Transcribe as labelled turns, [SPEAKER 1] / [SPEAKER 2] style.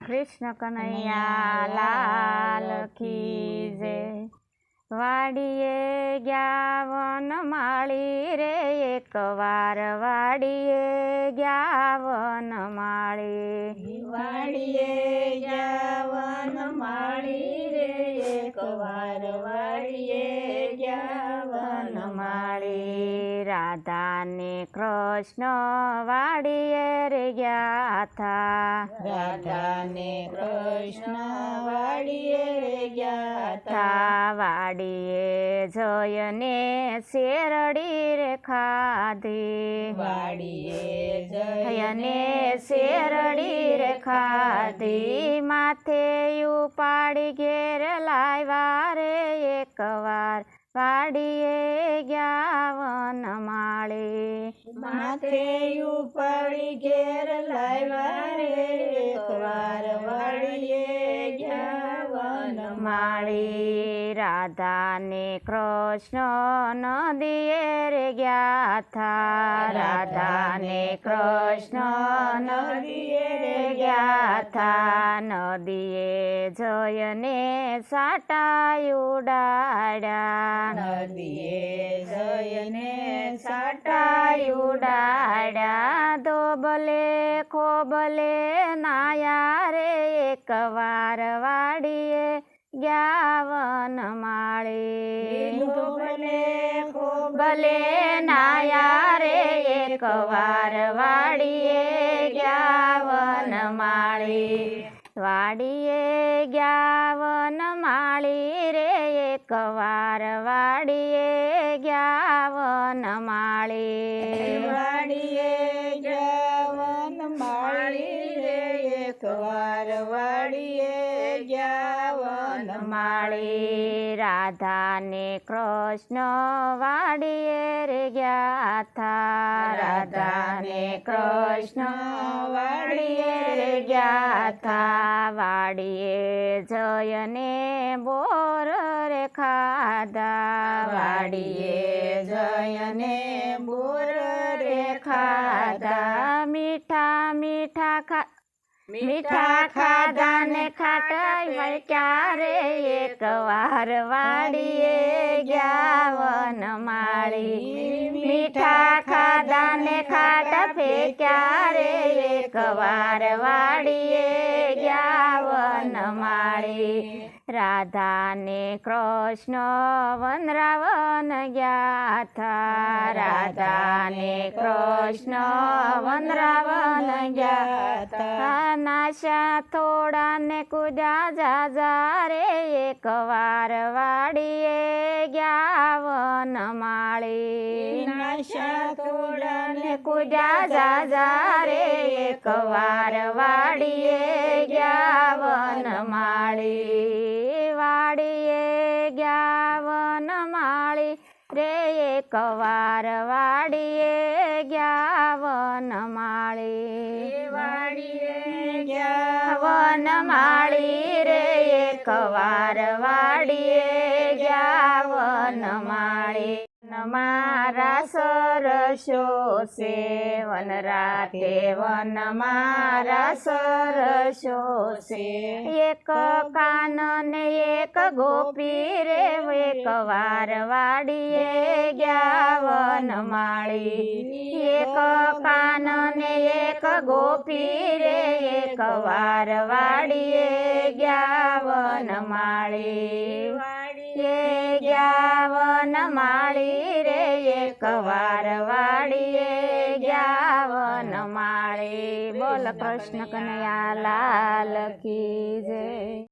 [SPEAKER 1] कृष्ण कन्हैया लाल की जय। वाड़िए गया वनमाळी रे एक वार वाड़िए गया वनमाळी।
[SPEAKER 2] वाड़िए गया वनमाळी रे एक वार वाड़िए गया वनमाळी।
[SPEAKER 1] राधा ने कृष्ण वाड़िए रे गया था।
[SPEAKER 2] राधा ने कृष्ण वाड़िए रे गया था।
[SPEAKER 1] वाड़िए जयने शेरडी रे खाधी।
[SPEAKER 2] वाड़िए
[SPEAKER 1] जयने शेरडी रे खाधी। माथे उपाड़ी घेर लाव्या रे एक वार वाड़िए गया वनमाळी।
[SPEAKER 2] माथे उपाड़ी घेर लाव्या रे एक वार वाड़िए गया वनमाळी।
[SPEAKER 1] राधा ने कृष्ण नदिए रे गया था। राधा ने कृष्ण
[SPEAKER 2] नदिए रे
[SPEAKER 1] गया था। नदिए जयने साटा उडाड्या।
[SPEAKER 2] नदिए जयने
[SPEAKER 1] साटा उडाड्या। धोबले खोबले नाया रे एक वार वाड़िए गया वनमाळी।
[SPEAKER 2] धोबले
[SPEAKER 1] खोबले नाया रे एक वार वाड़िए गया वनमाळी। वाड़िए गया वनमाळी रे एक वार वाड़िए गया वनमाळी।
[SPEAKER 2] वाड़िए गया वनमाळी रे एक वार वाड़िए गया वनमाळी।
[SPEAKER 1] राधा ने कृष्ण वाड़िए रे गया था। राधा ने कृष्ण वाड़िए रे गया था। वाड़िए जयने बोर रे खाधा।
[SPEAKER 2] वाड़िए जयने बोर रे खाधा।
[SPEAKER 1] मीठा खाधा ने खाटाई क्या रे एक वार वाड़िए गया वनमाळी। मीठा खाधा ने खाटा फेंक्या रे एक वार वाड़िए गया वनमाळी। राधा ने कृष्ण वृंदावन गया था। राधा ने कृष्ण वृंदावन गया था। नाशा थोड़ा ने कुजा जा रे एक वार वाड़िए गया वनमाळी।
[SPEAKER 2] नाशा थोड़ा ने
[SPEAKER 1] कुजा जा रे एक वार वाड़िए गया वनमाळी। वाड़िए गया वनमाळी रे एक वार वाड़िए गया वनमाळी।
[SPEAKER 2] वाड़िए गया
[SPEAKER 1] वनमाळी रे एक वार वाड़िए गया वनमाळी। मारा सरसो से वन राते वन मारा सरसो से। एक कानन एक गोपी रे एक वार वाड़िए गया वनमाळी। एक कानन एक गोपी रे एक वार वाड़िए गया वनमाळी। वाड़िए गया वनमाळी रे एक वार वाड़िए गया वनमाळी। बोल कृष्ण कन्हैया लाल की जय।